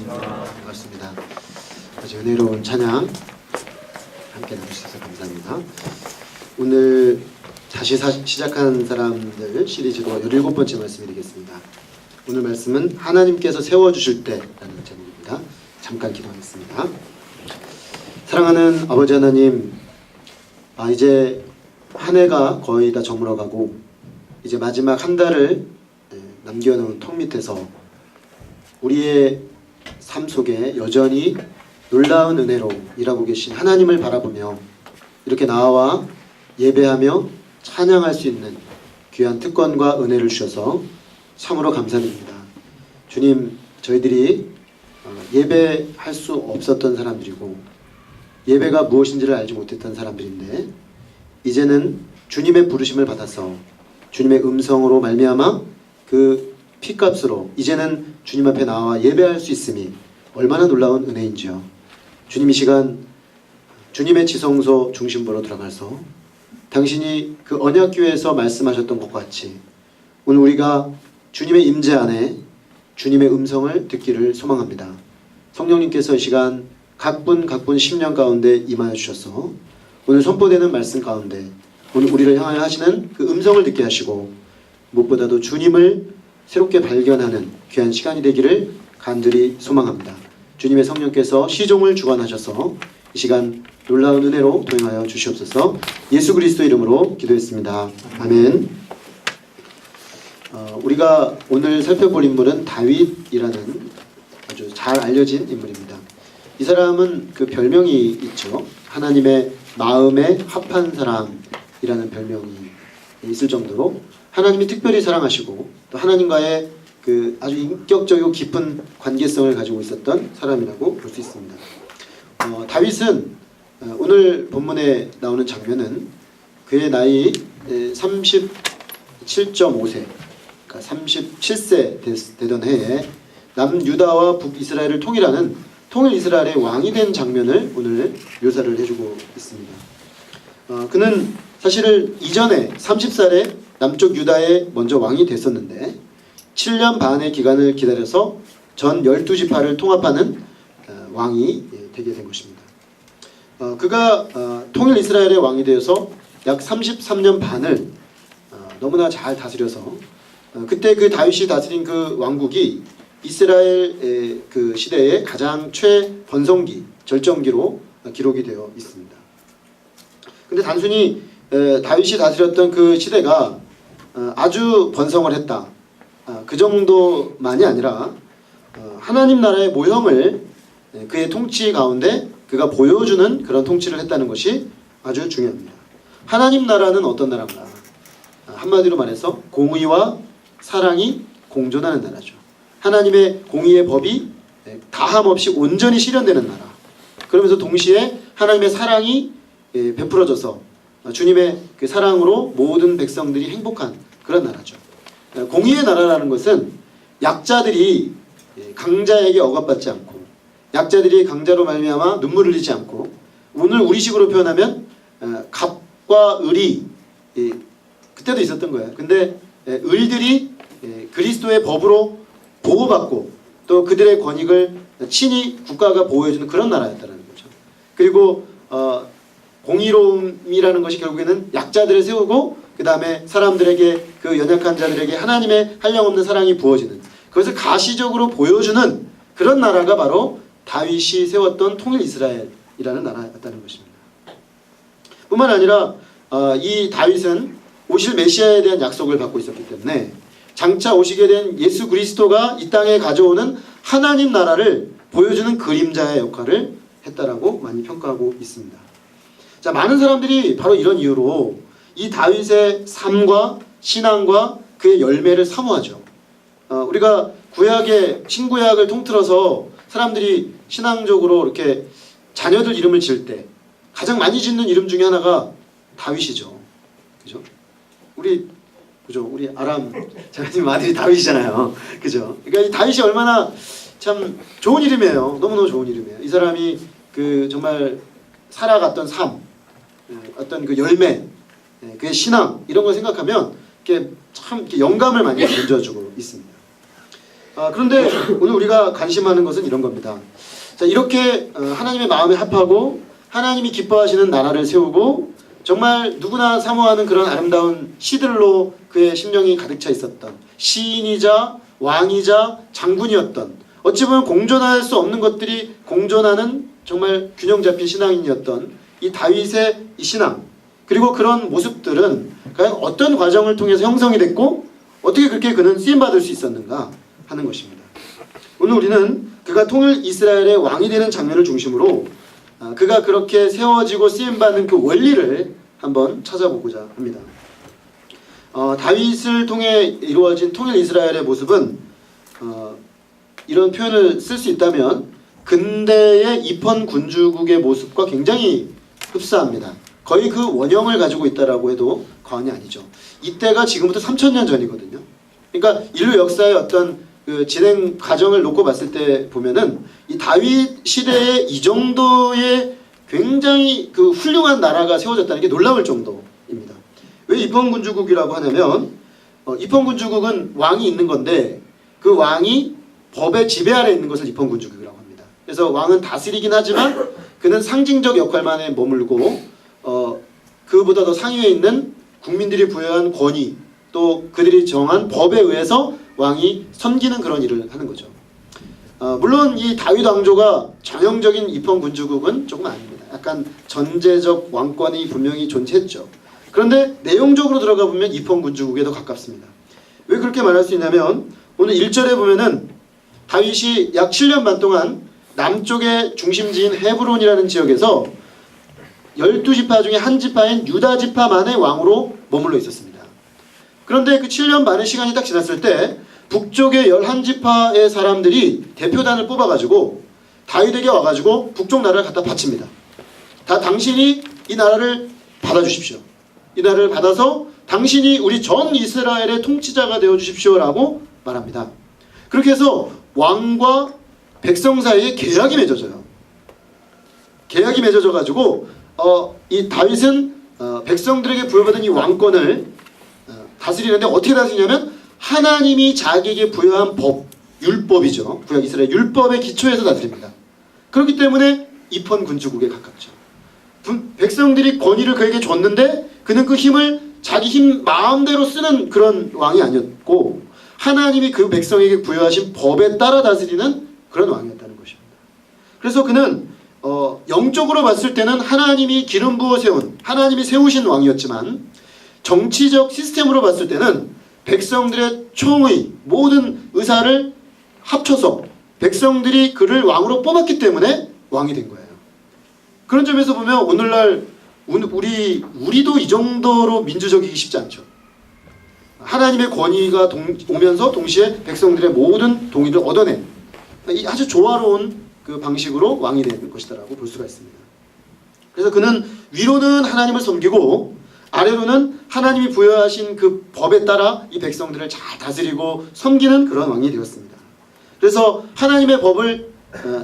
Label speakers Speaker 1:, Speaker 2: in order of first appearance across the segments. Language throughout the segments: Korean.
Speaker 1: 반갑습니다. 아주 은혜로운 찬양 함께 나누셔서 감사합니다. 오늘 다시 시작한 사람들 시리즈로 17번째 말씀드리겠습니다. 오늘 말씀은 하나님께서 세워주실 때라는 제목입니다. 잠깐 기도하겠습니다. 사랑하는 아버지 하나님, 이제 한 해가 거의 다 저물어가고 이제 마지막 한 달을 남겨놓은 턱 밑에서 우리의 삶 속에 여전히 놀라운 은혜로 일하고 계신 하나님을 바라보며 이렇게 나와 예배하며 찬양할 수 있는 귀한 특권과 은혜를 주셔서 참으로 감사드립니다. 주님, 저희들이 예배할 수 없었던 사람들이고 예배가 무엇인지를 알지 못했던 사람들인데 이제는 주님의 부르심을 받아서 주님의 음성으로 말미암아 그 피값으로 이제는 주님 앞에 나와 예배할 수 있음이 얼마나 놀라운 은혜인지요. 주님, 이 시간 주님의 지성소 중심부로 들어가서 당신이 그 언약교회에서 말씀하셨던 것 같이 오늘 우리가 주님의 임재 안에 주님의 음성을 듣기를 소망합니다. 성령님께서 이 시간 각분 심령 가운데 임하여 주셔서 오늘 선포되는 말씀 가운데 오늘 우리를 향하여 하시는 그 음성을 듣게 하시고 무엇보다도 주님을 새롭게 발견하는 귀한 시간이 되기를 간절히 소망합니다. 주님의 성령께서 시종을 주관하셔서 이 시간 놀라운 은혜로 도행하여 주시옵소서. 예수 그리스도 이름으로 기도했습니다. 아멘. 우리가 오늘 살펴볼 인물은 다윗이라는 아주 잘 알려진 인물입니다. 이 사람은 그 별명이 있죠. 하나님의 마음에 합한 사람이라는 별명이 있을 정도로 하나님이 특별히 사랑하시고 또 하나님과의 그 아주 인격적이고 깊은 관계성을 가지고 있었던 사람이라고 볼 수 있습니다. 다윗은 오늘 본문에 나오는 장면은 그의 나이 37.5세, 그러니까 37세 되던 해에 남유다와 북이스라엘을 통일하는 통일 이스라엘의 왕이 된 장면을 오늘 묘사를 해주고 있습니다. 그는 사실은 이전에 30살에 남쪽 유다에 먼저 왕이 됐었는데 7년 반의 기간을 기다려서 전 12지파를 통합하는 왕이 되게 된 것입니다. 그가 통일 이스라엘의 왕이 되어서 약 33년 반을 너무나 잘 다스려서 그때 그 다윗이 다스린 그 왕국이 이스라엘 그 시대의 가장 최번성기, 절정기로 기록이 되어 있습니다. 근데 단순히 다윗이 다스렸던 그 시대가 아주 번성을 했다, 그 정도만이 아니라 하나님 나라의 모형을 그의 통치 가운데 그가 보여주는 그런 통치를 했다는 것이 아주 중요합니다. 하나님 나라는 어떤 나라인가? 한마디로 말해서 공의와 사랑이 공존하는 나라죠. 하나님의 공의의 법이 다함없이 온전히 실현되는 나라. 그러면서 동시에 하나님의 사랑이 베풀어져서 주님의 그 사랑으로 모든 백성들이 행복한 그런 나라죠. 공의의 나라라는 것은 약자들이 강자에게 억압받지 않고 약자들이 강자로 말미암아 눈물을 흘리지 않고 오늘 우리식으로 표현하면 갑과 을이 그때도 있었던 거예요. 근데 을들이 그리스도의 법으로 보호받고 또 그들의 권익을 친히 국가가 보호해주는 그런 나라였다는 거죠. 그리고 공의로움이라는 것이 결국에는 약자들을 세우고 그 다음에 사람들에게 그 연약한 자들에게 하나님의 한량없는 사랑이 부어지는 그것을 가시적으로 보여주는 그런 나라가 바로 다윗이 세웠던 통일 이스라엘이라는 나라였다는 것입니다. 뿐만 아니라 이 다윗은 오실 메시아에 대한 약속을 받고 있었기 때문에 장차 오시게 된 예수 그리스도가 이 땅에 가져오는 하나님 나라를 보여주는 그림자의 역할을 했다라고 많이 평가하고 있습니다. 자, 많은 사람들이 바로 이런 이유로 이 다윗의 삶과 신앙과 그의 열매를 사모하죠. 우리가 구약의 신구약을 통틀어서 사람들이 신앙적으로 이렇게 자녀들 이름을 지을 때 가장 많이 짓는 이름 중에 하나가 다윗이죠. 그죠? 우리 아람 자매님 아들이 다윗이잖아요. 그죠? 그러니까 이 다윗이 얼마나 참 좋은 이름이에요. 너무너무 좋은 이름이에요. 이 사람이 그 정말 살아갔던 삶, 어떤 그 열매, 그의 신앙 이런 걸 생각하면 이렇게 참 이렇게 영감을 많이 던져주고 있습니다. 그런데 오늘 우리가 관심하는 것은 이런 겁니다. 자, 이렇게 하나님의 마음에 합하고 하나님이 기뻐하시는 나라를 세우고 정말 누구나 사모하는 그런 아름다운 시들로 그의 심령이 가득 차 있었던 시인이자 왕이자 장군이었던, 어찌 보면 공존할 수 없는 것들이 공존하는 정말 균형 잡힌 신앙인이었던 이 다윗의 이 신앙, 그리고 그런 모습들은 과연 어떤 과정을 통해서 형성이 됐고 어떻게 그렇게 그는 쓰임받을 수 있었는가 하는 것입니다. 오늘 우리는 그가 통일 이스라엘의 왕이 되는 장면을 중심으로 그가 그렇게 세워지고 쓰임받는 그 원리를 한번 찾아보고자 합니다. 다윗을 통해 이루어진 통일 이스라엘의 모습은 이런 표현을 쓸 수 있다면 근대의 입헌 군주국의 모습과 굉장히 흡사합니다. 거의 그 원형을 가지고 있다라고 해도 과언이 아니죠. 이때가 지금부터 3000년 전이거든요. 그러니까 인류 역사의 어떤 그 진행 과정을 놓고 봤을 때 보면은 이 다윗 시대에 이 정도의 굉장히 그 훌륭한 나라가 세워졌다는 게 놀라울 정도입니다. 왜 입헌군주국이라고 하냐면 입헌군주국은 왕이 있는 건데 그 왕이 법의 지배 아래 있는 것을 입헌군주국이라고 합니다. 그래서 왕은 다스리긴 하지만 그는 상징적 역할만에 머물고 그보다 더 상위에 있는 국민들이 부여한 권위, 또 그들이 정한 법에 의해서 왕이 섬기는 그런 일을 하는 거죠. 물론 이 다윗 왕조가 전형적인 입헌군주국은 조금 아닙니다. 약간 전제적 왕권이 분명히 존재했죠. 그런데 내용적으로 들어가 보면 입헌군주국에 더 가깝습니다. 왜 그렇게 말할 수 있냐면 오늘 1절에 보면은 다윗이 약 7년 반 동안 남쪽의 중심지인 헤브론이라는 지역에서 12지파 중에 한 지파인 유다 지파만의 왕으로 머물러 있었습니다. 그런데 그 7년 반의 시간이 딱 지났을 때 북쪽의 11지파의 사람들이 대표단을 뽑아가지고 다윗에게 와가지고 북쪽 나라를 갖다 바칩니다. 다 당신이 이 나라를 받아주십시오. 이 나라를 받아서 당신이 우리 전 이스라엘의 통치자가 되어주십시오라고 말합니다. 그렇게 해서 왕과 백성 사이에 계약이 맺어져요. 계약이 맺어져가지고 이 다윗은 백성들에게 부여받은 이 왕권을 다스리는데 어떻게 다스리냐면 하나님이 자기에게 부여한 법, 율법이죠. 구약 이스라엘 율법의 기초에서 다스립니다. 그렇기 때문에 입헌군주국에 가깝죠. 백성들이 권위를 그에게 줬는데 그는 그 힘을 자기 힘 마음대로 쓰는 그런 왕이 아니었고 하나님이 그 백성에게 부여하신 법에 따라 다스리는 그런 왕이었다는 것입니다. 그래서 그는 영적으로 봤을 때는 하나님이 기름 부어 세운, 하나님이 세우신 왕이었지만 정치적 시스템으로 봤을 때는 백성들의 총의 모든 의사를 합쳐서 백성들이 그를 왕으로 뽑았기 때문에 왕이 된 거예요. 그런 점에서 보면 오늘날 우리도 이 정도로 민주적이기 쉽지 않죠. 하나님의 권위가 오면서 동시에 백성들의 모든 동의를 얻어낸 아주 조화로운 그 방식으로 왕이 된 것이다라고 볼 수가 있습니다. 그래서 그는 위로는 하나님을 섬기고 아래로는 하나님이 부여하신 그 법에 따라 이 백성들을 잘 다스리고 섬기는 그런 왕이 되었습니다. 그래서 하나님의 법을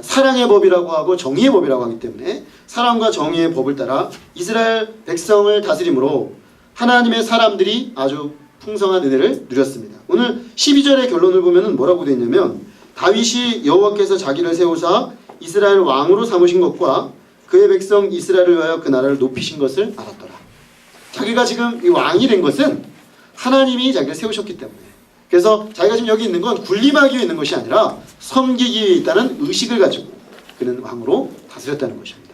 Speaker 1: 사랑의 법이라고 하고 정의의 법이라고 하기 때문에 사랑과 정의의 법을 따라 이스라엘 백성을 다스림으로 하나님의 사람들이 아주 풍성한 은혜를 누렸습니다. 오늘 12절의 결론을 보면 뭐라고 되어 있냐면 다윗이 여호와께서 자기를 세우사 이스라엘 왕으로 삼으신 것과 그의 백성 이스라엘을 위하여 그 나라를 높이신 것을 알았더라. 자기가 지금 이 왕이 된 것은 하나님이 자기를 세우셨기 때문에, 그래서 자기가 지금 여기 있는 건 군림하기 위해 있는 것이 아니라 섬기기 위해 있다는 의식을 가지고 그는 왕으로 다스렸다는 것입니다.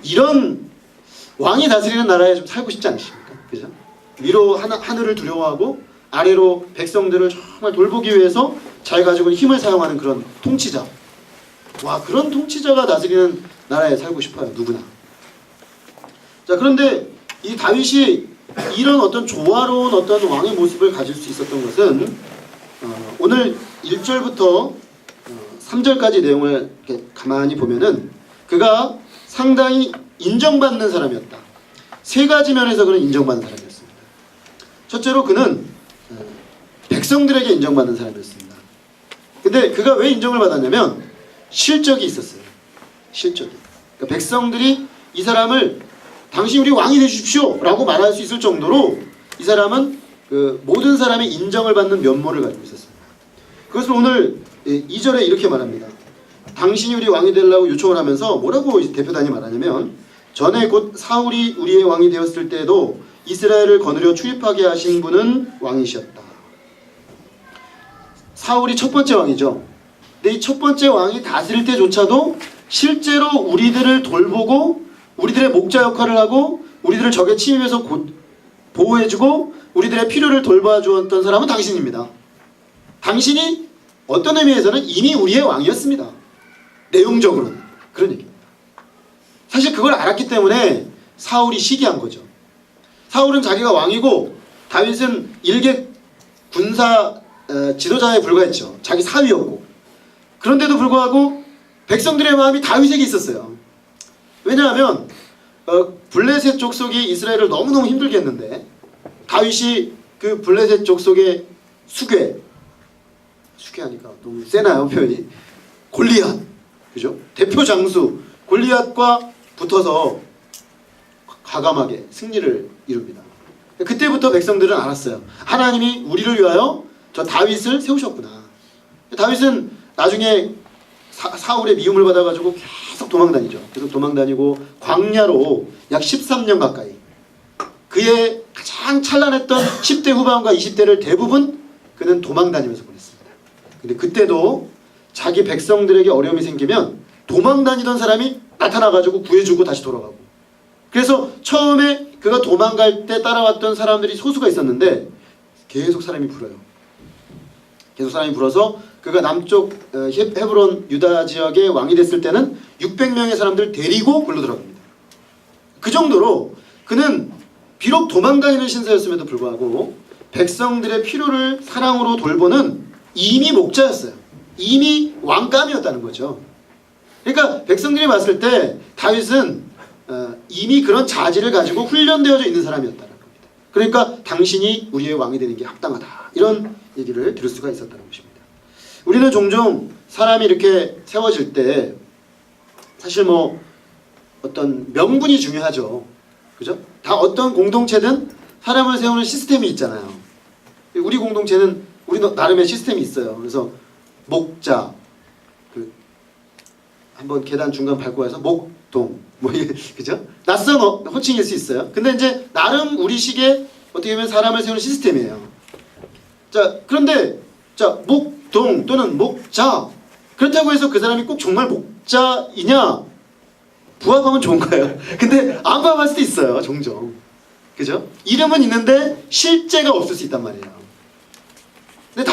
Speaker 1: 이런 왕이 다스리는 나라에 좀 살고 싶지 않으십니까? 그죠? 위로 하늘을 두려워하고 아래로 백성들을 정말 돌보기 위해서 자기가 가지고 있는 힘을 사용하는 그런 통치자. 와, 그런 통치자가 다스리는 나라에 살고 싶어요. 누구나. 자, 그런데 이 다윗이 이런 어떤 조화로운 어떤 왕의 모습을 가질 수 있었던 것은 오늘 1절부터 3절까지 내용을 이렇게 가만히 보면은 그가 상당히 인정받는 사람이었다. 세 가지 면에서 그는 인정받는 사람이었습니다. 첫째로 그는 백성들에게 인정받는 사람이었습니다. 근데 그가 왜 인정을 받았냐면 실적이 있었어요. 실적이. 그러니까 백성들이 이 사람을 당신 우리 왕이 되십시오 라고 말할 수 있을 정도로 이 사람은 그 모든 사람의 인정을 받는 면모를 가지고 있었습니다. 그것을 오늘 2절에 이렇게 말합니다. 당신이 우리 왕이 되려고 요청을 하면서 뭐라고 대표단이 말하냐면, 전에 곧 사울이 우리의 왕이 되었을 때에도 이스라엘을 거느려 출입하게 하신 분은 왕이셨다. 사울이 첫 번째 왕이죠. 근데 이 첫 번째 왕이 다스릴 때조차도 실제로 우리들을 돌보고 우리들의 목자 역할을 하고 우리들을 적의 침입에서 보호해주고 우리들의 필요를 돌봐주었던 사람은 당신입니다. 당신이 어떤 의미에서는 이미 우리의 왕이었습니다. 내용적으로는 그런 얘기입니다. 사실 그걸 알았기 때문에 사울이 시기한 거죠. 사울은 자기가 왕이고 다윗은 일개 군사 지도자에 불과했죠. 자기 사위였고. 그런데도 불구하고 백성들의 마음이 다윗에게 있었어요. 왜냐하면 블레셋 족속이 이스라엘을 너무너무 힘들게 했는데 다윗이 그 블레셋 족속의 수괴하니까 너무 세나요 표현이? 골리앗, 그죠? 대표 장수 골리앗과 붙어서 과감하게 승리를 이룹니다. 그때부터 백성들은 알았어요. 하나님이 우리를 위하여 저 다윗을 세우셨구나. 다윗은 나중에 사울의 미움을 받아가지고 계속 도망다니죠. 계속 도망다니고 광야로 약 13년 가까이 그의 가장 찬란했던 10대 후반과 20대를 대부분 그는 도망다니면서 보냈습니다. 근데 그때도 자기 백성들에게 어려움이 생기면 도망다니던 사람이 나타나가지고 구해주고 다시 돌아가고, 그래서 처음에 그가 도망갈 때 따라왔던 사람들이 소수가 있었는데 계속 사람이 불어요. 계속 사람이 불어서 그가 남쪽 헤브론 유다 지역의 왕이 됐을 때는 600명의 사람들 데리고 굴러 들어갑니다. 그 정도로 그는 비록 도망다니는 신사였음에도 불구하고 백성들의 필요를 사랑으로 돌보는 이미 목자였어요. 이미 왕감이었다는 거죠. 그러니까 백성들이 봤을 때 다윗은 이미 그런 자질을 가지고 훈련되어져 있는 사람이었다는 겁니다. 그러니까 당신이 우리의 왕이 되는 게 합당하다, 이런 얘기를 들을 수가 있었다는 것입니다. 우리는 종종 사람이 이렇게 세워질 때 사실 뭐 어떤 명분이 중요하죠. 그죠? 다 어떤 공동체든 사람을 세우는 시스템이 있잖아요. 우리 공동체는 우리 나름의 시스템이 있어요. 그래서 목자, 한번 계단 중간 밟고 가서 목동, 뭐 이게 그죠? 낯선 호칭일 수 있어요. 근데 이제 나름 우리식의 어떻게 보면 사람을 세우는 시스템이에요. 자, 그런데 자, 목동 또는 목자, 그렇다고 해서 그 사람이 꼭 정말 목자이냐? 부합하면 좋은가요? 근데 안 부합할 수도 있어요, 종종. 그죠? 이름은 있는데 실제가 없을 수 있단 말이에요. 근데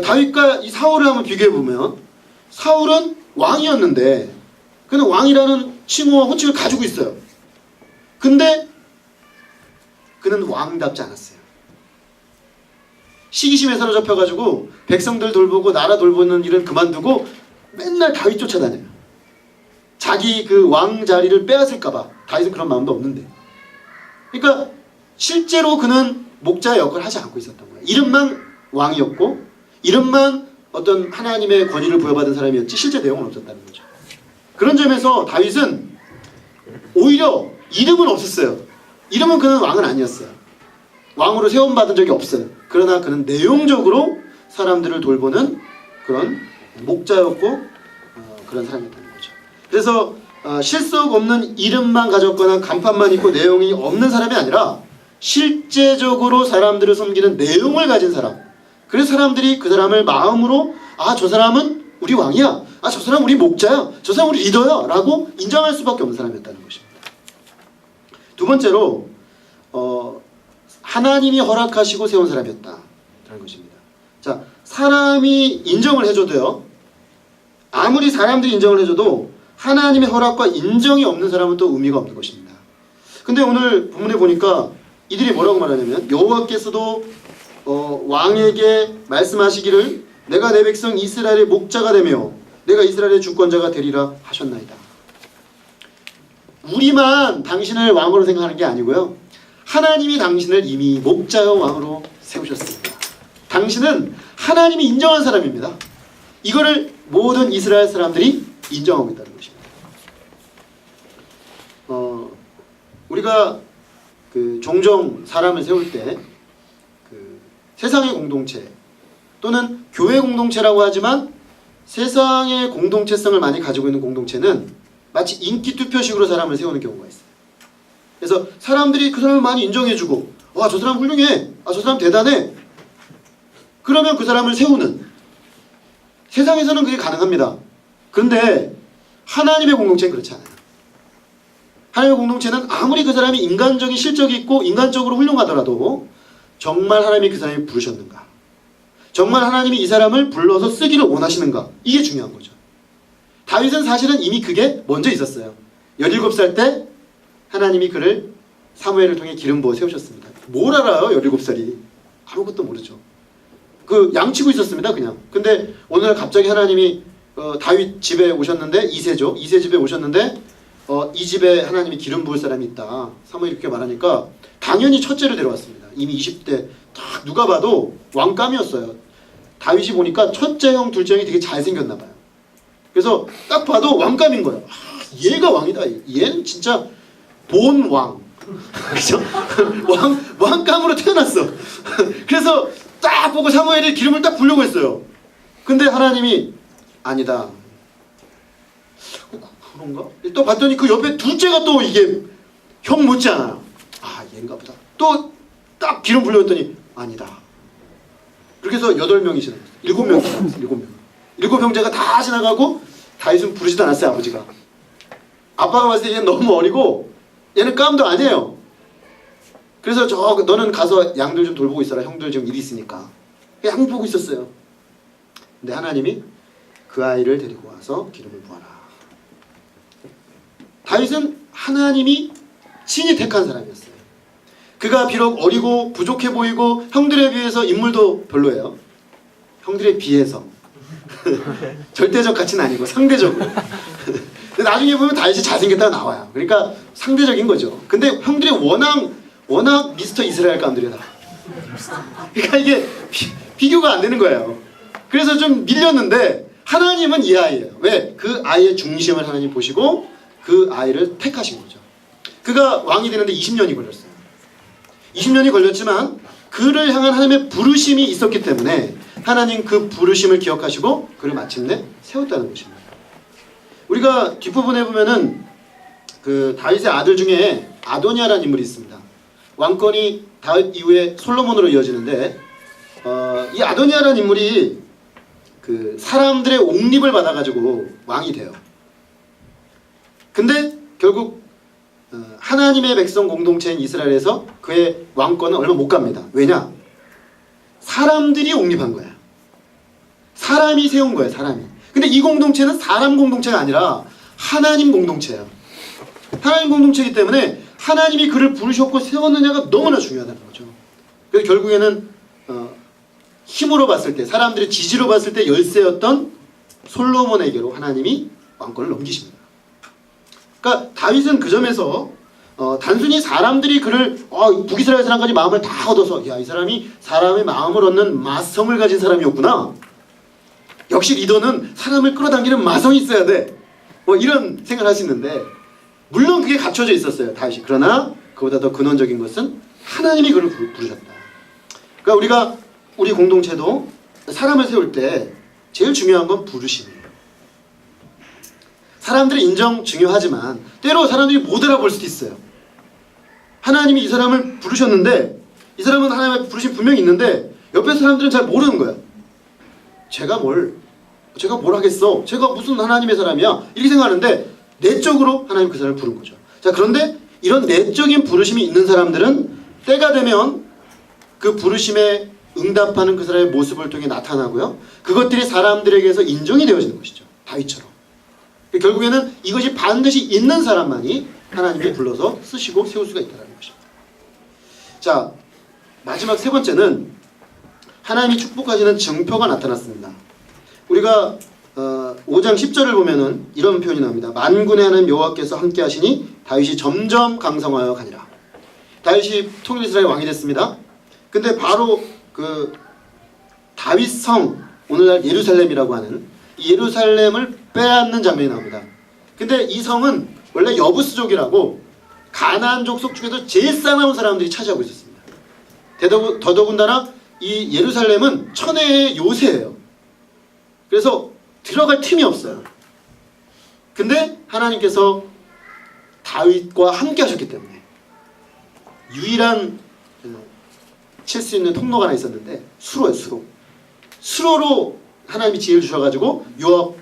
Speaker 1: 다윗과 이 사울을 한번 비교해 보면, 사울은 왕이었는데 그는 왕이라는 칭호와 호칭을 가지고 있어요. 근데 그는 왕답지 않았어요. 시기심에 사로잡혀가지고 백성들 돌보고 나라 돌보는 일은 그만두고 맨날 다윗 쫓아다녀요. 자기 그 왕 자리를 빼앗을까봐. 다윗은 그런 마음도 없는데. 그러니까 실제로 그는 목자 역할을 하지 않고 있었던 거예요. 이름만 왕이었고 이름만 어떤 하나님의 권위를 부여받은 사람이었지 실제 내용은 없었다는 거죠. 그런 점에서 다윗은 오히려 이름은 없었어요. 이름은 그는 왕은 아니었어요. 왕으로 세움받은 적이 없어요. 그러나 그는 내용적으로 사람들을 돌보는 그런 목자였고 그런 사람이었다는 거죠. 그래서 실속 없는 이름만 가졌거나 간판만 있고 내용이 없는 사람이 아니라 실제적으로 사람들을 섬기는 내용을 가진 사람. 그래서 사람들이 그 사람을 마음으로 저 사람은 우리 왕이야, 저 사람 우리 목자야, 저 사람 우리 리더야 라고 인정할 수밖에 없는 사람이었다는 것입니다. 두 번째로 하나님이 허락하시고 세운 사람이었다는 것입니다. 자, 사람이 인정을 해줘도요, 아무리 사람들이 인정을 해줘도 하나님의 허락과 인정이 없는 사람은 또 의미가 없는 것입니다. 근데 오늘 본문에 보니까 이들이 뭐라고 말하냐면, 여호와께서도 왕에게 말씀하시기를 내가 내 백성 이스라엘의 목자가 되며 내가 이스라엘의 주권자가 되리라 하셨나이다. 우리만 당신을 왕으로 생각하는 게 아니고요, 하나님이 당신을 이미 목자여 왕으로 세우셨습니다. 당신은 하나님이 인정한 사람입니다. 이거를 모든 이스라엘 사람들이 인정하고 있다는 것입니다. 우리가 종종 사람을 세울 때 세상의 공동체, 또는 교회 공동체라고 하지만 세상의 공동체성을 많이 가지고 있는 공동체는 마치 인기 투표식으로 사람을 세우는 경우가 있어요. 그래서 사람들이 그 사람을 많이 인정해주고 와, 저 사람 훌륭해, 아, 저 사람 대단해, 그러면 그 사람을 세우는, 세상에서는 그게 가능합니다. 그런데 하나님의 공동체는 그렇지 않아요. 하나님의 공동체는 아무리 그 사람이 인간적인 실적이 있고 인간적으로 훌륭하더라도 정말 하나님이 그 사람이 부르셨는가, 정말 하나님이 이 사람을 불러서 쓰기를 원하시는가, 이게 중요한 거죠. 다윗은 사실은 이미 그게 먼저 있었어요. 17살 때 하나님이 그를 사무엘을 통해 기름 부어 세우셨습니다. 뭘 알아요, 17살이. 아무것도 모르죠. 그 양치고 있었습니다, 그냥. 근데 어느 날 갑자기 하나님이 다윗 집에 오셨는데, 이새죠. 이새 집에 오셨는데 이 집에 하나님이 기름 부을 사람이 있다, 사무엘이 그렇게 말하니까 당연히 첫째를 데려왔습니다. 이미 20대 딱 누가 봐도 왕감이었어요. 다윗이 보니까 첫째 형, 둘째 형이 되게 잘생겼나 봐요. 그래서 딱 봐도 왕감인 거예요. 아, 얘가 왕이다. 얘는 진짜 본 왕. 그죠? 왕감으로 태어났어. 그래서 딱 보고 사무엘이 기름을 딱 부으려고 했어요. 근데 하나님이 아니다. 그런가? 또 봤더니 그 옆에 둘째가 또 이게 형 못지않아요. 아, 얘인가 보다. 또 딱 기름 불렸더니 아니다. 그렇게 해서 8명이 지나갔어요. 7명이 지나갔어요. 7명. 7 형제가 다 지나가고 다윗은 부르지도 않았어요, 아버지가. 아빠가 봤을 때 얘는 너무 어리고 얘는 깜도 아니에요. 그래서 너는 가서 양들 좀 돌보고 있어라. 형들 지금 일 있으니까. 양 보고 있었어요. 근데 하나님이 그 아이를 데리고 와서 기름을 부어라. 다윗은 하나님이 친히 택한 사람이었어요. 그가 비록 어리고 부족해 보이고 형들에 비해서 인물도 별로예요. 형들에 비해서. 절대적 가치는 아니고 상대적으로. 근데 나중에 보면 다윗이 잘생겼다가 나와요. 그러니까 상대적인 거죠. 근데 형들이 워낙 미스터 이스라엘 감들이다. 그러니까 이게 비교가 안 되는 거예요. 그래서 좀 밀렸는데 하나님은 이 아이예요. 왜? 그 아이의 중심을 하나님 보시고 그 아이를 택하신 거죠. 그가 왕이 되는데 20년이 걸렸어요. 20년이 걸렸지만 그를 향한 하나님의 부르심이 있었기 때문에 하나님 그 부르심을 기억하시고 그를 마침내 세웠다는 것입니다. 우리가 뒷부분에 보면은 그 다윗의 아들 중에 아도니아라는 인물이 있습니다. 왕권이 다윗 이후에 솔로몬으로 이어지는데 이 아도니아라는 인물이 그 사람들의 옹립을 받아가지고 왕이 돼요. 근데 결국 하나님의 백성 공동체인 이스라엘에서 그의 왕권은 얼마 못 갑니다. 왜냐? 사람들이 옹립한 거야. 사람이 세운 거야, 사람이. 근데 이 공동체는 사람 공동체가 아니라 하나님 공동체예요. 하나님 공동체이기 때문에 하나님이 그를 부르셨고 세웠느냐가 너무나 중요하다는 거죠. 그래서 결국에는 힘으로 봤을 때, 사람들의 지지로 봤을 때 열세였던 솔로몬에게로 하나님이 왕권을 넘기십니다. 그러니까 다윗은 그 점에서 단순히 사람들이 그를 북이스라엘 사람까지 마음을 다 얻어서 야, 이 사람이 사람의 마음을 얻는 마성을 가진 사람이었구나. 역시 리더는 사람을 끌어당기는 마성이 있어야 돼. 이런 생각을 하시는데 물론 그게 갖춰져 있었어요, 다윗이. 그러나 그보다 더 근원적인 것은 하나님이 그를 부르셨다. 그러니까 우리 공동체도 사람을 세울 때 제일 중요한 건 부르심이에요. 사람들의 인정 중요하지만 때로 사람들이 못 알아볼 수도 있어요. 하나님이 이 사람을 부르셨는데 이 사람은 하나님의 부르심 분명히 있는데 옆에 사람들은 잘 모르는 거야. 제가 뭘 하겠어? 제가 무슨 하나님의 사람이야? 이렇게 생각하는데 내적으로 하나님 그 사람을 부른 거죠. 자, 그런데 이런 내적인 부르심이 있는 사람들은 때가 되면 그 부르심에 응답하는 그 사람의 모습을 통해 나타나고요. 그것들이 사람들에게서 인정이 되어지는 것이죠. 다윗처럼. 결국에는 이것이 반드시 있는 사람만이 하나님이 불러서 쓰시고 세울 수가 있다는 것입니다. 자, 마지막 세 번째는 하나님이 축복하시는 증표가 나타났습니다. 우리가 5장 10절을 보면은 이런 표현이 나옵니다. 만군의 하나님 여호와께서 함께 하시니 다윗이 점점 강성하여 가니라. 다윗이 통일 이스라엘 왕이 됐습니다. 근데 바로 그 다윗 성, 오늘날 예루살렘이라고 하는 이 예루살렘을 빼앗는 장면이 나옵니다. 근데 이 성은 원래 여부스족이라고 가나안족 속 중에서 제일 싸나운 사람들이 차지하고 있었습니다. 더더군다나 이 예루살렘은 천혜의 요새예요. 그래서 들어갈 틈이 없어요. 근데 하나님께서 다윗과 함께 하셨기 때문에 유일한 칠 수 있는 통로가 하나 있었는데 수로예요. 수로로 하나님이 지혜를 주셔가지고 요압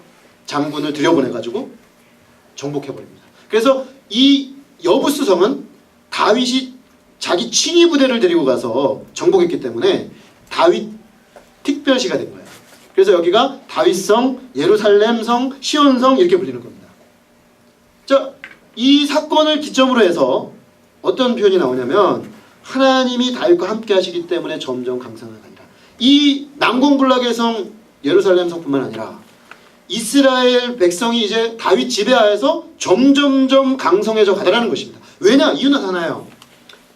Speaker 1: 장군을 들여보내가지고 정복해버립니다. 그래서 이 여부스성은 다윗이 자기 친위 부대를 데리고 가서 정복했기 때문에 다윗 특별시가 된 거예요. 그래서 여기가 다윗성, 예루살렘성, 시온성 이렇게 불리는 겁니다. 자, 이 사건을 기점으로 해서 어떤 표현이 나오냐면 하나님이 다윗과 함께 하시기 때문에 점점 강성하게 아니라 이 난공불락의 성 예루살렘성뿐만 아니라 이스라엘 백성이 이제 다윗 지배하에서 점점점 강성해져 가더라는 것입니다. 왜냐? 이유는 하나예요.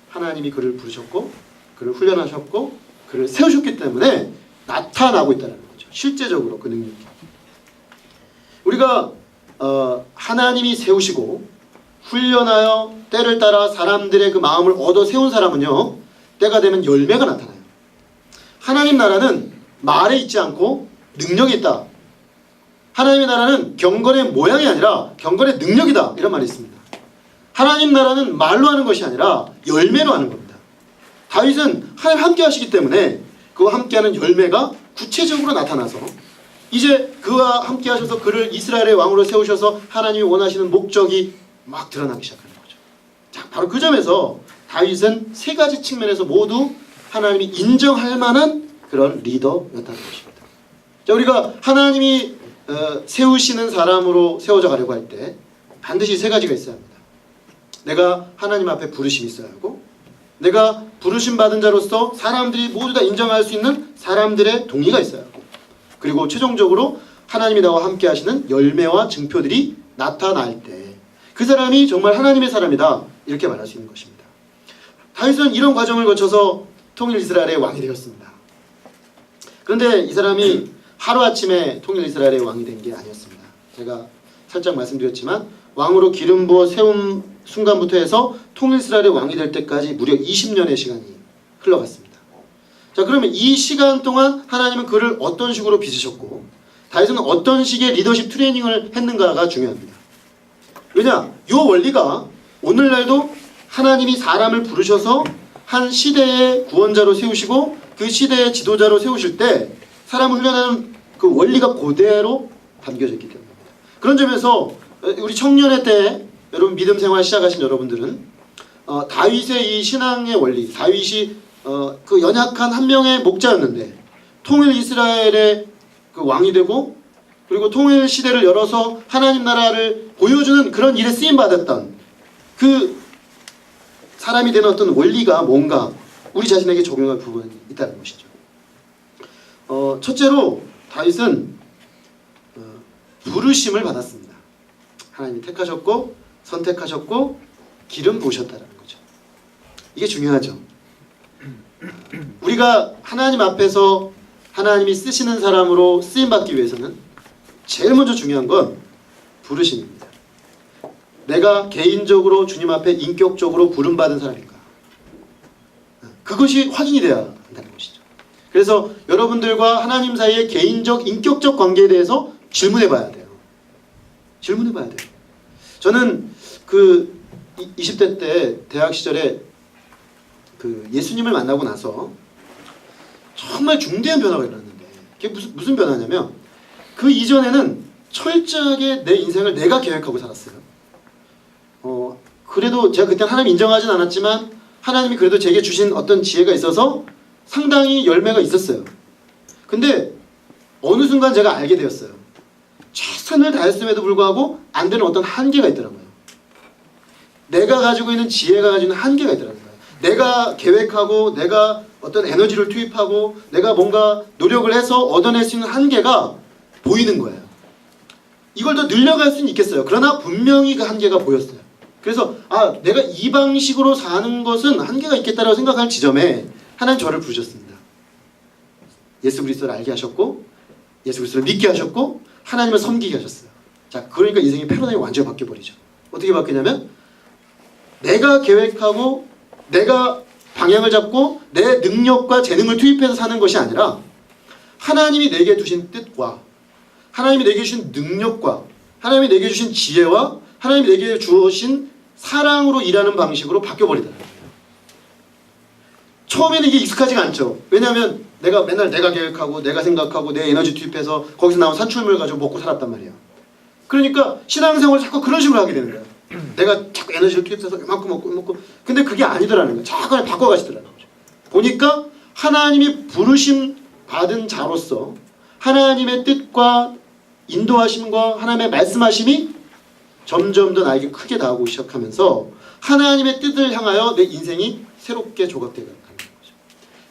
Speaker 1: 하나님이 그를 부르셨고 그를 훈련하셨고 그를 세우셨기 때문에 나타나고 있다는 거죠. 실제적으로 그 능력이. 우리가 하나님이 세우시고 훈련하여 때를 따라 사람들의 그 마음을 얻어 세운 사람은요, 때가 되면 열매가 나타나요. 하나님 나라는 말에 있지 않고 능력이 있다. 하나님의 나라는 경건의 모양이 아니라 경건의 능력이다. 이런 말이 있습니다. 하나님 나라는 말로 하는 것이 아니라 열매로 하는 겁니다. 다윗은 하나님 함께 하시기 때문에 그와 함께하는 열매가 구체적으로 나타나서 이제 그와 함께 하셔서 그를 이스라엘의 왕으로 세우셔서 하나님이 원하시는 목적이 막 드러나기 시작하는 거죠. 자, 바로 그 점에서 다윗은 세 가지 측면에서 모두 하나님이 인정할 만한 그런 리더였다는 것입니다. 자, 우리가 하나님이 세우시는 사람으로 세워져 가려고 할 때 반드시 세 가지가 있어야 합니다. 내가 하나님 앞에 부르심이 있어야 하고, 내가 부르심 받은 자로서 사람들이 모두 다 인정할 수 있는 사람들의 동의가 있어야 하고, 그리고 최종적으로 하나님이 나와 함께 하시는 열매와 증표들이 나타날 때 그 사람이 정말 하나님의 사람이다, 이렇게 말할 수 있는 것입니다. 다윗은 이런 과정을 거쳐서 통일 이스라엘의 왕이 되었습니다. 그런데 이 사람이 하루아침에 통일 이스라엘의 왕이 된 게 아니었습니다. 제가 살짝 말씀드렸지만 왕으로 기름 부어 세운 순간부터 해서 통일 이스라엘의 왕이 될 때까지 무려 20년의 시간이 흘러갔습니다. 자, 그러면 이 시간 동안 하나님은 그를 어떤 식으로 빚으셨고 다윗은 어떤 식의 리더십 트레이닝을 했는가가 중요합니다. 왜냐? 이 원리가 오늘날도 하나님이 사람을 부르셔서 한 시대의 구원자로 세우시고 그 시대의 지도자로 세우실 때 사람을 훈련하는 그 원리가 그대로 담겨져 있기 때문입니다. 그런 점에서 우리 청년의 때 여러분 믿음 생활 시작하신 여러분들은 다윗의 이 신앙의 원리, 다윗이 그 연약한 한 명의 목자였는데 통일 이스라엘의 그 왕이 되고 그리고 통일 시대를 열어서 하나님 나라를 보여주는 그런 일에 쓰임 받았던 그 사람이 되는 어떤 원리가 뭔가 우리 자신에게 적용할 부분이 있다는 것이죠. 첫째로 다윗은 부르심을 받았습니다. 하나님이 택하셨고 선택하셨고 기름 부으셨다는 거죠. 이게 중요하죠. 우리가 하나님 앞에서 하나님이 쓰시는 사람으로 쓰임받기 위해서는 제일 먼저 중요한 건 부르심입니다. 내가 개인적으로 주님 앞에 인격적으로 부름받은 사람인가, 그것이 확인이 돼야 한다는 것이죠. 그래서 여러분들과 하나님 사이의 개인적 인격적 관계에 대해서 질문해 봐야 돼요. 질문해 봐야 돼요. 저는 그 20대 때 대학 시절에 그 예수님을 만나고 나서 정말 중대한 변화가 일어났는데 그게 무슨 변화냐면 그 이전에는 철저하게 내 인생을 내가 계획하고 살았어요. 그래도 제가 그때 하나님 인정하진 않았지만 하나님이 그래도 제게 주신 어떤 지혜가 있어서 상당히 열매가 있었어요. 근데 어느 순간 제가 알게 되었어요. 최선을 다했음에도 불구하고 안 되는 어떤 한계가 있더라고요. 내가 가지고 있는 지혜가 가지고 있는 한계가 있더라고요. 내가 계획하고 내가 어떤 에너지를 투입하고 내가 뭔가 노력을 해서 얻어낼 수 있는 한계가 보이는 거예요. 이걸 더 늘려갈 수는 있겠어요. 그러나 분명히 그 한계가 보였어요. 그래서 내가 이 방식으로 사는 것은 한계가 있겠다라고 생각할 지점에 하나님 저를 부르셨습니다. 예수 그리스도를 알게 하셨고 예수 그리스도를 믿게 하셨고 하나님을 섬기게 하셨어요. 자, 그러니까 인생의 패러다임이 완전히 바뀌어버리죠. 어떻게 바뀌냐면 내가 계획하고 내가 방향을 잡고 내 능력과 재능을 투입해서 사는 것이 아니라 하나님이 내게 두신 뜻과 하나님이 내게 주신 능력과 하나님이 내게 주신 지혜와 하나님이 내게 주신 사랑으로 일하는 방식으로 바뀌어버리더라고요. 처음에는 이게 익숙하지가 않죠. 왜냐하면 내가 맨날 내가 계획하고 내가 생각하고 내 에너지 투입해서 거기서 나온 산출물 가지고 먹고 살았단 말이에요. 그러니까 신앙생활을 자꾸 그런 식으로 하게 되는 거예요. 내가 자꾸 에너지를 투입해서 이만큼 먹고 근데 그게 아니더라는 거예요. 자꾸 바꿔가시더라는 거죠. 보니까 하나님이 부르심 받은 자로서 하나님의 뜻과 인도하심과 하나님의 말씀하심이 점점 더 나에게 크게 다가오기 시작하면서 하나님의 뜻을 향하여 내 인생이 새롭게 조각되어 가는 거죠.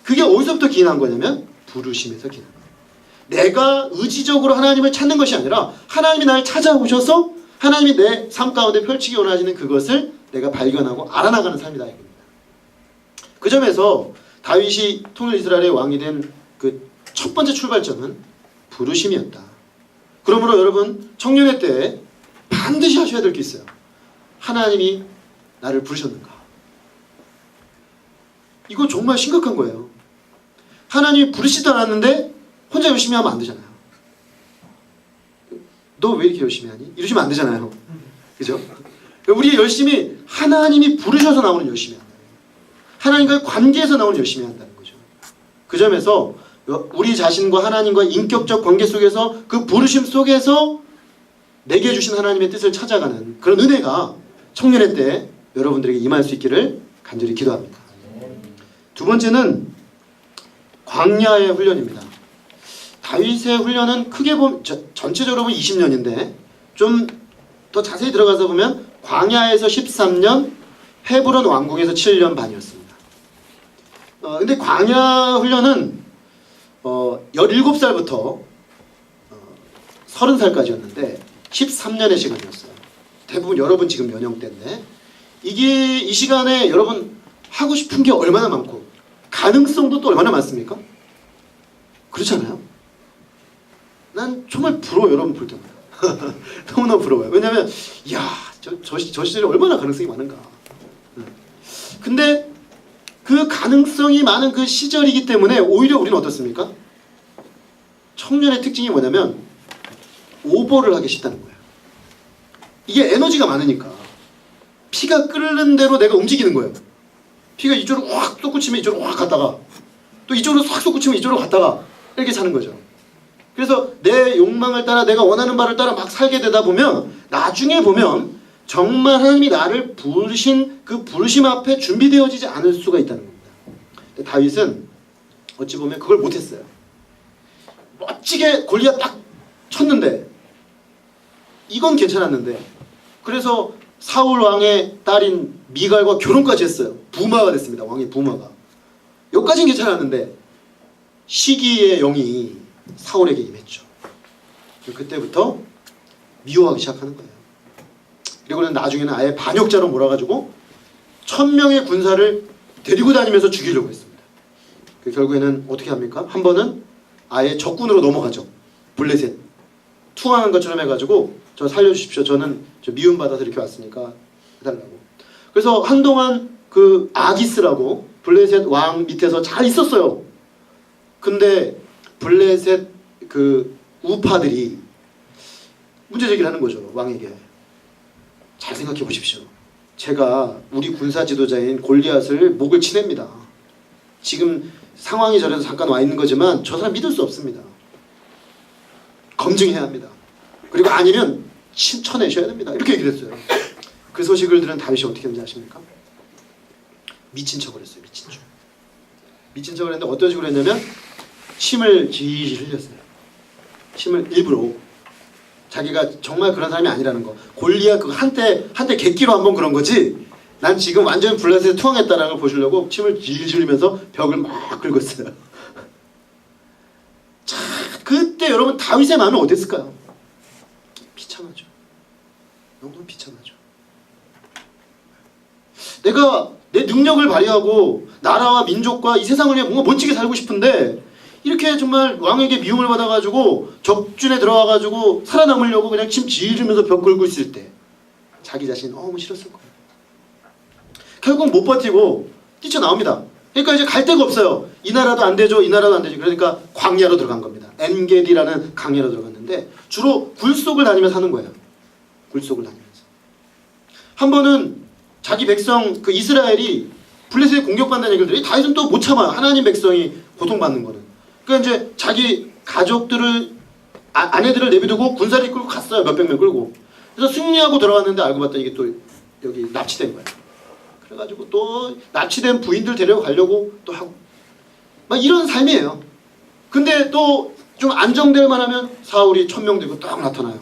Speaker 1: 그게 어디서부터 기인한 거냐면 부르심에서 기인한 거예요. 내가 의지적으로 하나님을 찾는 것이 아니라 하나님이 나를 찾아오셔서 하나님이 내 삶 가운데 펼치기 원하시는 그것을 내가 발견하고 알아나가는 삶이다 이겁니다. 그 점에서 다윗이 통일 이스라엘의 왕이 된 그 첫 번째 출발점은 부르심이었다. 그러므로 여러분 청년의 때에 반드시 하셔야 될 게 있어요. 하나님이 나를 부르셨는가? 이거 정말 심각한 거예요. 하나님이 부르시지도 않았는데 혼자 열심히 하면 안 되잖아요. 너 왜 이렇게 열심히 하니? 이러시면 안 되잖아요. 그죠? 우리 열심히 하나님이 부르셔서 나오는 열심히 한다. 하나님과의 관계에서 나오는 열심히 한다는 거죠. 그 점에서 우리 자신과 하나님과의 인격적 관계 속에서 그 부르심 속에서 내게 주신 하나님의 뜻을 찾아가는 그런 은혜가 청년의 때 여러분들에게 임할 수 있기를 간절히 기도합니다. 두 번째는 광야의 훈련입니다. 다윗의 훈련은 크게 보면 전체적으로 보면 20년인데 좀 더 자세히 들어가서 보면 광야에서 13년, 헤브론 왕궁에서 7년 반이었습니다. 근데 광야 훈련은 17살부터 30살까지였는데 13년의 시간이었어요. 대부분 여러분 지금 연령대인데 이게 이 시간에 여러분 하고 싶은 게 얼마나 많고 가능성도 또 얼마나 많습니까? 그렇잖아요. 난 정말 부러워요. 여러분 볼 때마다. 너무나 부러워요. 왜냐하면 이야 저 시절에 얼마나 가능성이 많은가. 근데 그 가능성이 많은 그 시절이기 때문에 오히려 우리는 어떻습니까? 청년의 특징이 뭐냐면 오버를 하기 쉽다는 거예요. 이게 에너지가 많으니까 피가 끓는 대로 내가 움직이는 거예요. 피가 이쪽으로 확 솟구치면 이쪽으로 확 갔다가 또 이쪽으로 확 솟구치면 이쪽으로 갔다가 이렇게 사는 거죠. 그래서 내 욕망을 따라 내가 원하는 바를 따라 막 살게 되다 보면 나중에 보면 정말 하나님이 나를 부르신 그 부르심 앞에 준비되어지지 않을 수가 있다는 겁니다. 근데 다윗은 어찌 보면 그걸 못했어요. 멋지게 골리앗 딱 쳤는데 이건 괜찮았는데 그래서 사울 왕의 딸인 미갈과 결혼까지 했어요. 부마가 됐습니다. 왕의 부마가. 여기까지는 괜찮았는데 시기의 영이 사울에게 임했죠. 그때부터 미워하기 시작하는 거예요. 그리고는 나중에는 아예 반역자로 몰아가지고 1000명의 군사를 데리고 다니면서 죽이려고 했습니다. 결국에는 어떻게 합니까? 한 번은 아예 적군으로 넘어가죠. 블레셋 투항한 것처럼 해가지고 저 살려주십시오. 저는 저 미움받아서 이렇게 왔으니까 해달라고. 그래서 한동안 그 아기스라고 블레셋 왕 밑에서 잘 있었어요. 근데 블레셋 그 우파들이 문제 제기를 하는 거죠. 왕에게. 잘 생각해 보십시오. 제가 우리 군사 지도자인 골리앗을 목을 치냅니다. 지금 상황이 저래서 잠깐 와 있는 거지만 저 사람 믿을 수 없습니다. 검증해야 합니다. 그리고 아니면 쳐내셔야 됩니다. 이렇게 얘기를 했어요. 그 소식을 들은 다윗이 어떻게 했는지 아십니까? 미친 척을 했어요. 미친 척. 미친 척을 했는데 어떤 식으로 했냐면 침을 질질 흘렸어요. 침을 일부러. 자기가 정말 그런 사람이 아니라는 거. 골리앗 그 한때 객기로 한번 그런 거지. 난 지금 완전 블레셋에 투항했다는 걸 보시려고 침을 질질 흘리면서 벽을 막 긁었어요. 자, 그때 여러분 다윗의 마음이 어땠을까요? 비참하죠. 너무 비참하죠. 내가 내 능력을 발휘하고 나라와 민족과 이 세상을 위해 뭔가 멋지게 살고 싶은데 이렇게 정말 왕에게 미움을 받아가지고 적준에 들어와가지고 살아남으려고 그냥 침 지르면서 벽 긁고 있을 때 자기 자신이 너무 싫었을 거예요. 결국 못 버티고 뛰쳐나옵니다. 그러니까 이제 갈 데가 없어요. 이 나라도 안 되죠. 이 나라도 안 되죠. 그러니까 광야로 들어간 겁니다. 엔게디라는 강야로 들어갔는데 주로 굴속을 다니면서 사는 거예요. 굴속을 다니면서. 한 번은 자기 백성 그 이스라엘이 블레셋에 공격받는 얘기를 들으니 다윗은 또 못 참아요. 하나님 백성이 고통받는 거는. 그러니까 이제 자기 가족들을 아내들을 내비두고 군사를 끌고 갔어요. 몇백 명 끌고. 그래서 승리하고 들어왔는데 알고 봤더니 이게 또 여기 납치된 거예요. 그래가지고 또 납치된 부인들 데려가려고 또 하고 막 이런 삶이에요. 근데 또 좀 안정될 만하면 사울이 1000명 들고 딱 나타나요.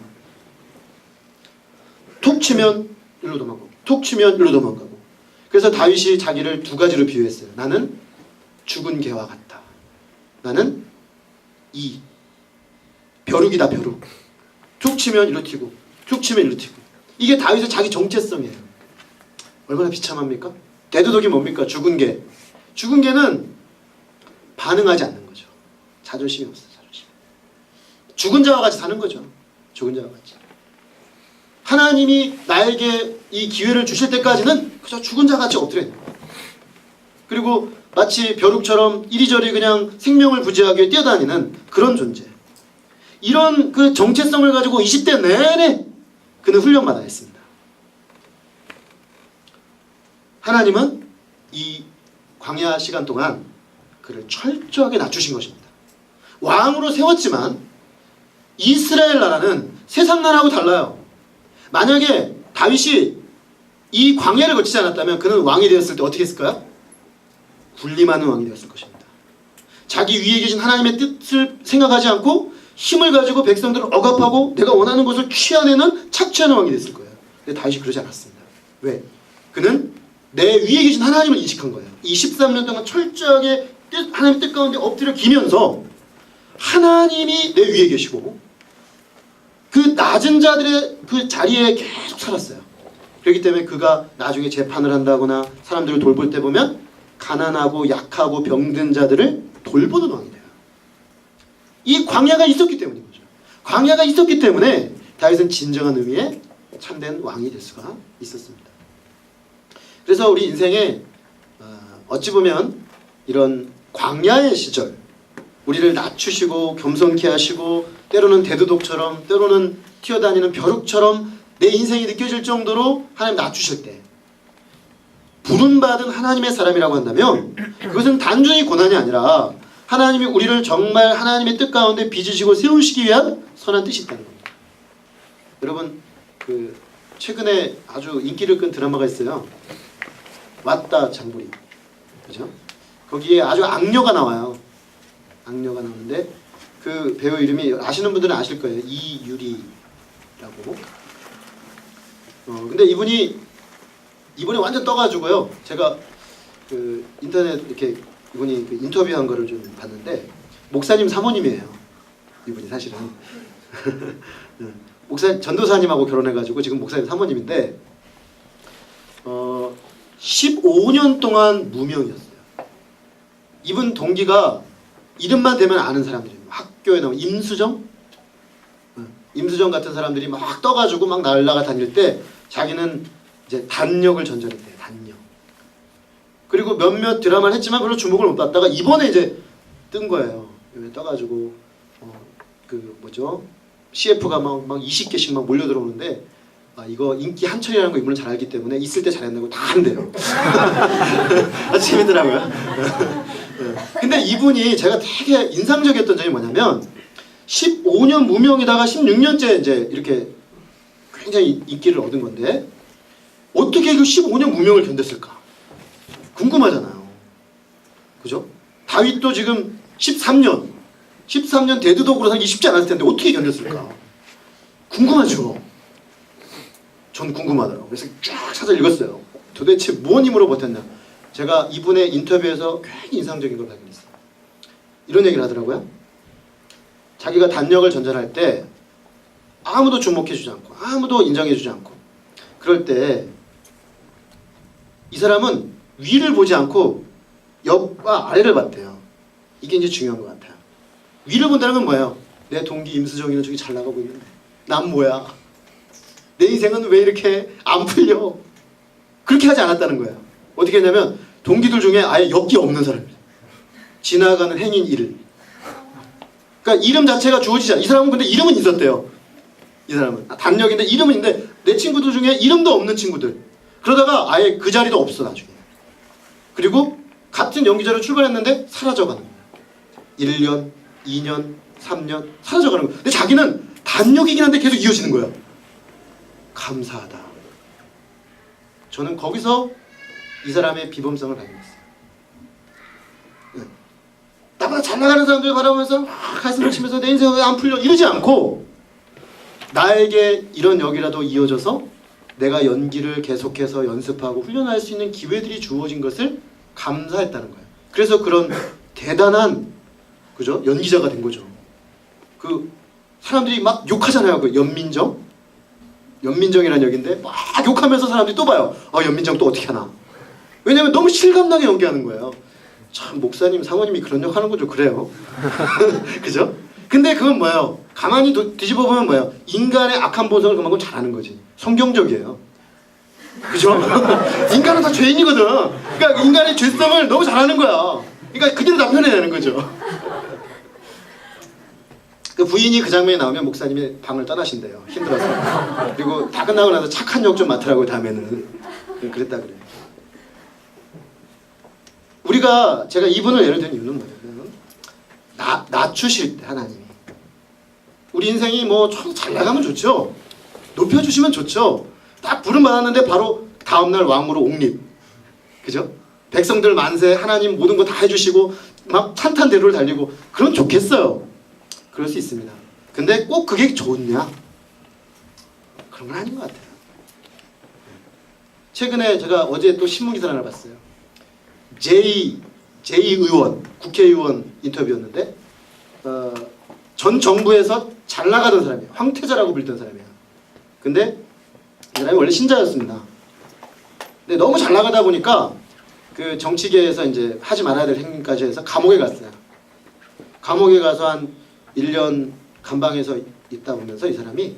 Speaker 1: 툭 치면 일로 도망가고 툭 치면 일로 도망가고. 그래서 다윗이 자기를 두 가지로 비유했어요. 나는 죽은 개와 같다. 나는 이 벼룩이다 벼룩. 툭 치면 일로 튀고 툭 치면 일로 튀고. 이게 다윗의 자기 정체성이에요. 얼마나 비참합니까? 대두독이 뭡니까? 죽은 개. 죽은 개는 반응하지 않는 거죠. 자존심이 없어요. 자존심. 죽은 자와 같이 사는 거죠. 죽은 자와 같이. 하나님이 나에게 이 기회를 주실 때까지는 그저 죽은 자 같이 엎드려 있는 거예요. 그리고 마치 벼룩처럼 이리저리 그냥 생명을 부지하게 뛰어다니는 그런 존재. 이런 그 정체성을 가지고 20대 내내 그는 훈련받아야 했습니다. 하나님은 이 광야 시간 동안 그를 철저하게 낮추신 것입니다. 왕으로 세웠지만 이스라엘 나라는 세상 나라하고 달라요. 만약에 다윗이 이 광야를 거치지 않았다면 그는 왕이 되었을 때 어떻게 했을까요? 군림하는 왕이 되었을 것입니다. 자기 위에 계신 하나님의 뜻을 생각하지 않고 힘을 가지고 백성들을 억압하고 내가 원하는 것을 취하내는 착취하는 왕이 됐을 거예요. 근데 다윗이 그러지 않았습니다. 왜? 그는 내 위에 계신 하나님을 인식한 거예요. 이 13년 동안 철저하게 하나님의 뜻 가운데 엎드려 기면서 하나님이 내 위에 계시고 그 낮은 자들의 그 자리에 계속 살았어요. 그렇기 때문에 그가 나중에 재판을 한다거나 사람들을 돌볼 때 보면 가난하고 약하고 병든 자들을 돌보는 왕이 돼요. 이 광야가 있었기 때문인 거죠. 광야가 있었기 때문에 다윗은 진정한 의미의 참된 왕이 될 수가 있었습니다. 그래서 우리 인생에 어찌 보면 이런 광야의 시절, 우리를 낮추시고 겸손케 하시고 때로는 대두독처럼 때로는 튀어다니는 벼룩처럼 내 인생이 느껴질 정도로 하나님 낮추실 때 부름받은 하나님의 사람이라고 한다면 그것은 단순히 고난이 아니라 하나님이 우리를 정말 하나님의 뜻 가운데 빚으시고 세우시기 위한 선한 뜻이 있다는 겁니다. 여러분 그 최근에 아주 인기를 끈 드라마가 있어요. 왔다 장보리. 그죠? 거기에 아주 악녀가 나와요. 악녀가 나오는데 그 배우 이름이 아시는 분들은 아실 거예요. 이유리라고. 근데 이분이 완전 떠가지고요. 제가 그 인터넷 이렇게 이분이 그 인터뷰한 거를 좀 봤는데 목사님 사모님이에요. 이분이 사실은 목사 전도사님하고 결혼해가지고 지금 목사님 사모님인데 15년 동안 무명이었어요. 이분 동기가 이름만 대면 아는 사람들이에요. 학교에 나오면 임수정 같은 사람들이 막 떠가지고 막 날라가 다닐 때 자기는 이제 단역을 전전했대요. 단역. 그리고 몇몇 드라마를 했지만 별로 주목을 못 받다가 이번에 이제 뜬 거예요. 떠가지고 그 뭐죠? CF가 막 20개씩 막 몰려 들어오는데 이거 인기 한철이라는 거 이분은 잘 알기 때문에 있을 때 잘했다고 다 한대요. 아주 재밌더라고요. 근데 이분이 제가 되게 인상적이었던 점이 뭐냐면 15년 무명이다가 16년째 이제 이렇게 굉장히 인기를 얻은 건데 어떻게 그 15년 무명을 견뎠을까? 궁금하잖아요. 그죠? 다윗도 지금 13년 대두독으로 살기 쉽지 않았을 텐데 어떻게 견뎠을까? 궁금하죠? 전 궁금하더라고요. 그래서 쫙 찾아 읽었어요. 도대체 무슨 힘으로 버텼냐? 제가 이분의 인터뷰에서 굉장히 인상적인 걸 발견했어요. 이런 얘기를 하더라고요. 자기가 단역을 전전할 때 아무도 주목해주지 않고 아무도 인정해주지 않고 그럴 때 이 사람은 위를 보지 않고 옆과 아래를 봤대요. 이게 이제 중요한 것 같아요. 위를 본다는 건 뭐예요? 내 동기 임수정이는 저기 잘 나가고 있는데 난 뭐야? 내 인생은 왜 이렇게 안 풀려? 그렇게 하지 않았다는 거예요. 어떻게 했냐면 동기들 중에 아예 엽기 없는 사람입니다. 지나가는 행인 일을. 그러니까 이름 자체가 주어지지 않아. 이 사람은 근데 이름은 있었대요. 이 사람은 단역인데 이름은 있는데 내 친구들 중에 이름도 없는 친구들. 그러다가 아예 그 자리도 없어 나중에. 그리고 같은 연기자로 출발했는데 사라져가는 거예요. 1년, 2년, 3년 사라져가는 거예요. 근데 자기는 단역이긴 한데 계속 이어지는 거예요. 감사하다. 저는 거기서 이 사람의 비범성을 발견했어요. 나보다 잘 나가는 사람들 바라보면서 막 가슴을 치면서 내 인생 왜 안 풀려 이러지 않고 나에게 이런 역이라도 이어져서 내가 연기를 계속해서 연습하고 훈련할 수 있는 기회들이 주어진 것을 감사했다는 거예요. 그래서 그런 대단한 그죠? 연기자가 된 거죠. 그 사람들이 막 욕하잖아요. 그 연민정이라는 역인데 막 욕하면서 사람들이 또 봐요. 연민정 또 어떻게 하나. 왜냐면 너무 실감나게 연기하는 거예요. 참 목사님, 사모님이 그런 역 하는 거죠. 그래요. 그죠? 근데 그건 뭐예요? 가만히 뒤집어 보면 뭐예요? 인간의 악한 본성을 그만큼 잘하는 거지. 성경적이에요. 그죠? 인간은 다 죄인이거든. 그러니까 인간의 죄성을 너무 잘하는 거야. 그러니까 그대로 다 표현해내는 거죠. 그 부인이 그 장면에 나오면 목사님이 방을 떠나신대요. 힘들어서. 그리고 다 끝나고 나서 착한 역 좀 맡으라고 다음에는. 그랬다 그래요. 제가 이분을 예를 든 이유는 뭐냐면 낮추실 때 하나님이 우리 인생이 뭐 잘 나가면 좋죠. 높여주시면 좋죠. 딱 부름 받았는데 바로 다음날 왕으로 옹립. 그죠? 백성들 만세 하나님 모든 거 다 해주시고 막 탄탄대로를 달리고 그럼 좋겠어요. 그럴 수 있습니다. 근데 꼭 그게 좋냐? 그런 건 아닌 것 같아요. 최근에 제가 어제 또 신문 기사 하나 봤어요. 제 의원, 국회의원 인터뷰였는데 전 정부에서 잘 나가던 사람이에요. 황태자라고 불리던 사람이에요. 근데 이 사람이 원래 신자였습니다. 근데 너무 잘 나가다 보니까 그 정치계에서 이제 하지 말아야 될 행위까지 해서 감옥에 갔어요. 감옥에 가서 한 1년 감방에서 있다 보면서 이 사람이